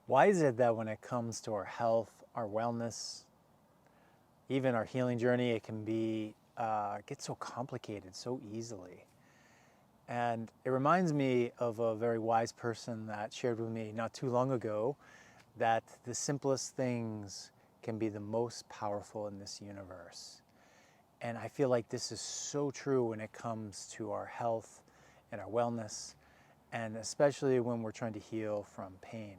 Why is it that when it comes to our health, our wellness, even our healing journey, it can be get so complicated so easily? And it reminds me of a very wise person that shared with me not too long ago that the simplest things can be the most powerful in this universe. And I feel like this is so true when it comes to our health and our wellness, and especially when we're trying to heal from pain.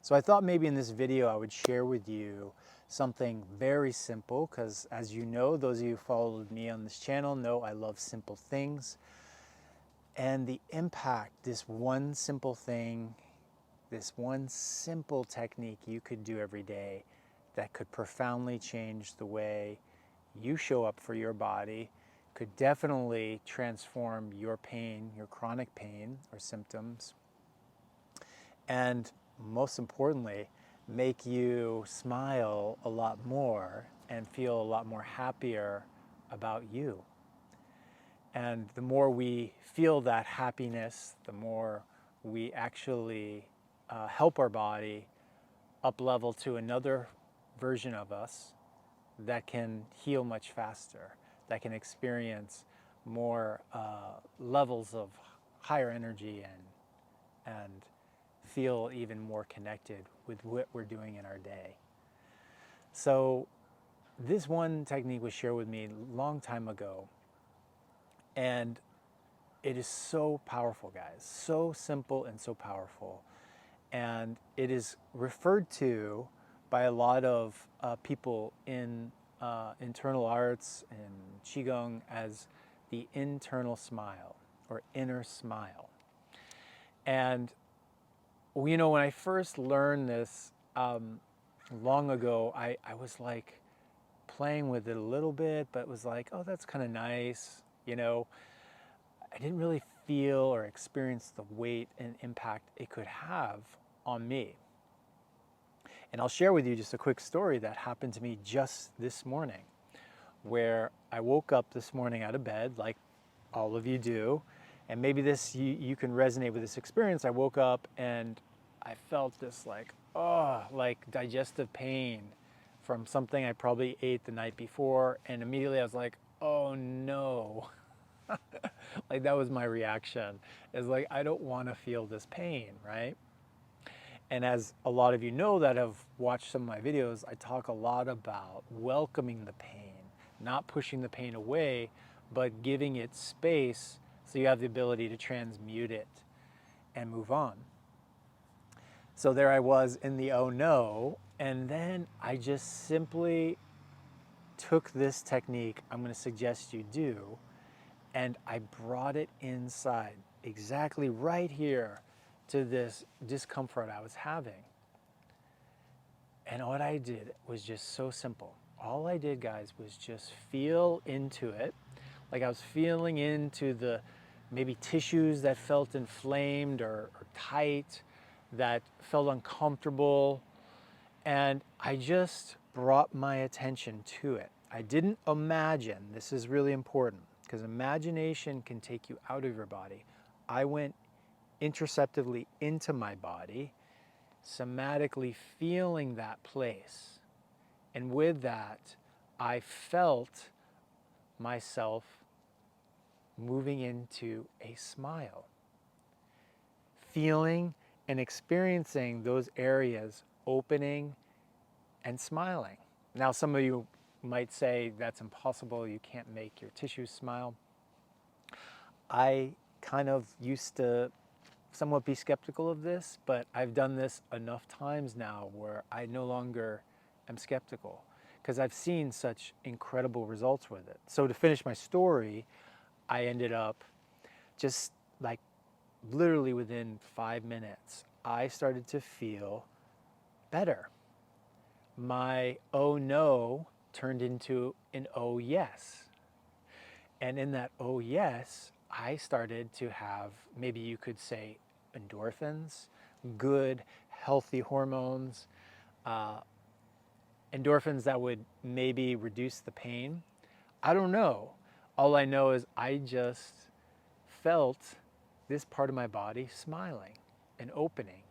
So I thought maybe in this video I would share with you something very simple, because as you know, those of you who followed me on this channel know I love simple things. And the impact this one simple thing, this one simple technique you could do every day that could profoundly change the way you show up for your body, could definitely transform your pain, your chronic pain or symptoms, and most importantly, make you smile a lot more and feel a lot more happier about you. And the more we feel that happiness, the more we actually help our body up level to another version of us that can heal much faster, that can experience more levels of higher energy and feel even more connected with what we're doing in our day. So this one technique was shared with me a long time ago, and it is so powerful, guys. So simple and so powerful. And it is referred to by a lot of people in internal arts and Qigong as the internal smile or inner smile. And, you know, when I first learned this long ago, I was like playing with it a little bit, but was like, oh, that's kind of nice, you know. I didn't really feel or experience the weight and impact it could have on me. And I'll share with you just a quick story that happened to me just this morning, where I woke up this morning out of bed, like all of you do, and maybe this you can resonate with this experience. I woke up and I felt this like digestive pain from something I probably ate the night before, and immediately I was like, oh no. Like that was my reaction. Is like, I don't want to feel this pain, right? And as a lot of you know that have watched some of my videos, I talk a lot about welcoming the pain, not pushing the pain away, but giving it space so you have the ability to transmute it and move on. So there I was in the oh no, and then I just simply took this technique I'm going to suggest you do, and I brought it inside, exactly right here, to this discomfort I was having. And what I did was just so simple. All I did, guys, was just feel into it. Like I was feeling into the maybe tissues that felt inflamed or tight, that felt uncomfortable. And I just brought my attention to it. I didn't imagine. This is really important, because imagination can take you out of your body. I went interoceptively into my body, somatically feeling that place. And with that, I felt myself moving into a smile, feeling and experiencing those areas opening and smiling. Now, some of you might say that's impossible, you can't make your tissues smile. I kind of used to somewhat be skeptical of this, but I've done this enough times now where I no longer am skeptical, because I've seen such incredible results with it. So to finish my story, I ended up just like literally within 5 minutes, I started to feel better. My oh no turned into an oh yes. And in that oh yes, I started to have, maybe you could say, endorphins, good, healthy hormones, endorphins that would maybe reduce the pain. I don't know. All I know is I just felt this part of my body smiling and opening.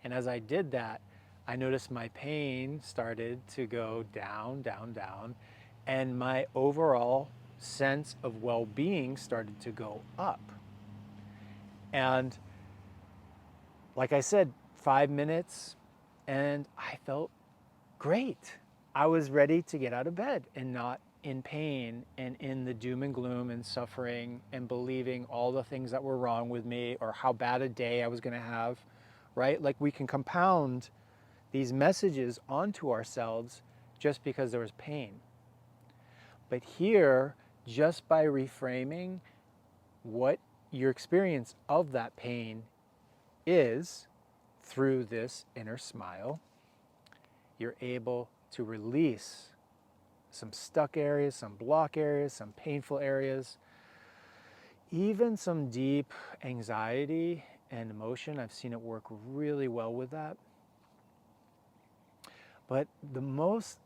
And as I did that, I noticed my pain started to go down, down, down, and my overall sense of well-being started to go up. And like I said, 5 minutes, and I felt great. I was ready to get out of bed and not in pain and in the doom and gloom and suffering and believing all the things that were wrong with me or how bad a day I was going to have, right? Like we can compound these messages onto ourselves just because there was pain. But here, just by reframing what your experience of that pain is through this inner smile, you're able to release some stuck areas, some block areas, some painful areas, even some deep anxiety and emotion. I've seen it work really well with that. But the most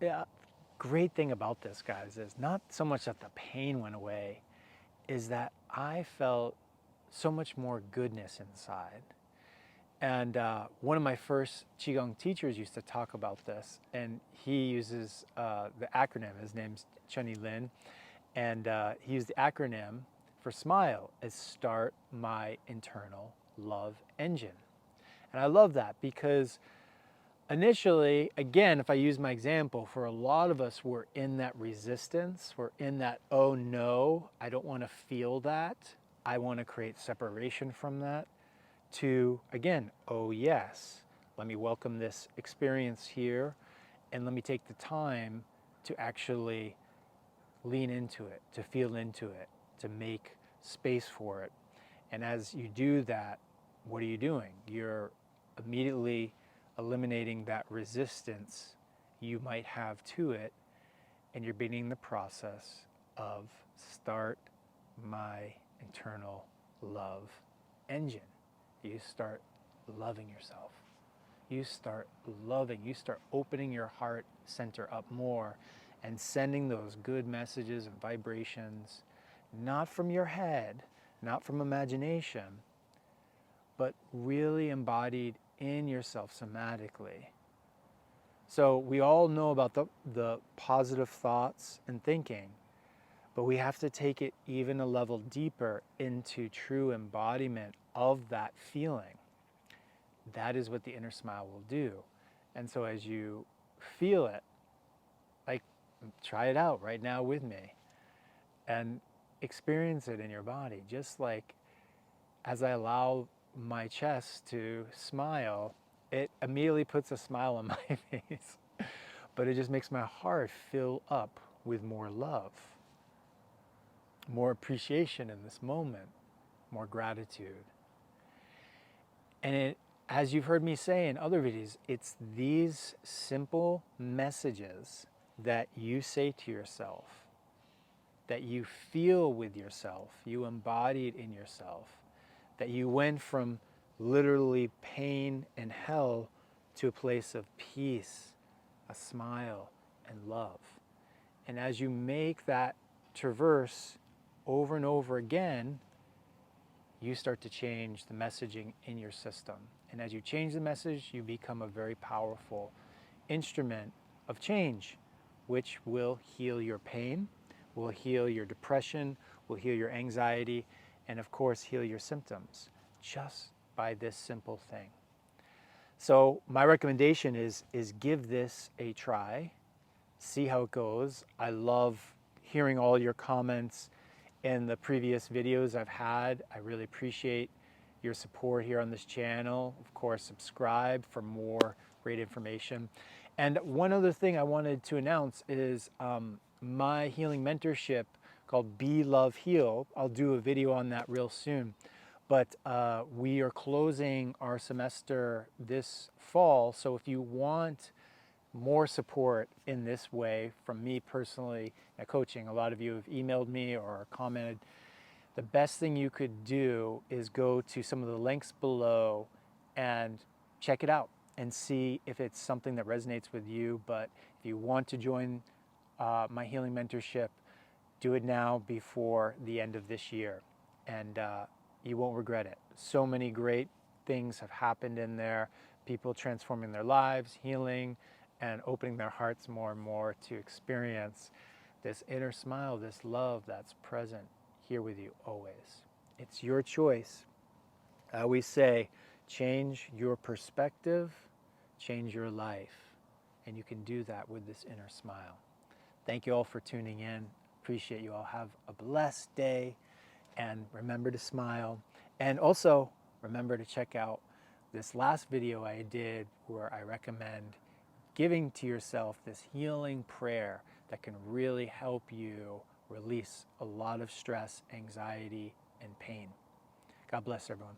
great thing about this, guys, is not so much that the pain went away, is that I felt so much more goodness inside. And one of my first Qigong teachers used to talk about this, and he uses the acronym. His name's Chunny Lin, and he used the acronym for SMILE as Start My Internal Love Engine. And I love that because initially, again, if I use my example, for a lot of us, we're in that resistance. We're in that, oh no, I don't want to feel that. I want to create separation from that. To, again, oh yes, let me welcome this experience here and let me take the time to actually lean into it, to feel into it, to make space for it. And as you do that, what are you doing? You're immediately eliminating that resistance you might have to it, and you're beginning the process of start my internal love engine. You start loving yourself. You start loving, you start opening your heart center up more and sending those good messages and vibrations, not from your head, not from imagination, but really embodied in yourself somatically. So we all know about the positive thoughts and thinking, but we have to take it even a level deeper into true embodiment of that feeling. That is what the inner smile will do. And so as you feel it, like try it out right now with me and experience it in your body. Just like as I allow my chest to smile, it immediately puts a smile on my face, but it just makes my heart fill up with more love, more appreciation in this moment, more gratitude. And it, as you've heard me say in other videos, it's these simple messages that you say to yourself, that you feel with yourself, you embody it in yourself, that you went from literally pain and hell to a place of peace, a smile, and love. And as you make that traverse over and over again, you start to change the messaging in your system. And as you change the message, you become a very powerful instrument of change, which will heal your pain, will heal your depression, will heal your anxiety, and of course, heal your symptoms, just by this simple thing. So my recommendation is give this a try, see how it goes. I love hearing all your comments in the previous videos I've had. I really appreciate your support here on this channel. Of course, subscribe for more great information. And one other thing I wanted to announce is my healing mentorship called Be Love Heal. I'll do a video on that real soon. But we are closing our semester this fall. So if you want more support in this way from me personally at coaching, a lot of you have emailed me or commented, the best thing you could do is go to some of the links below and check it out and see if it's something that resonates with you. But if you want to join my healing mentorship, do it now before the end of this year, and you won't regret it. So many great things have happened in there, people transforming their lives, healing, and opening their hearts more and more to experience this inner smile, this love that's present here with you always. It's your choice. I always say, change your perspective, change your life. And you can do that with this inner smile. Thank you all for tuning in. Appreciate you all. Have a blessed day. And remember to smile. And also, remember to check out this last video I did where I recommend giving to yourself this healing prayer that can really help you release a lot of stress, anxiety, and pain. God bless everyone.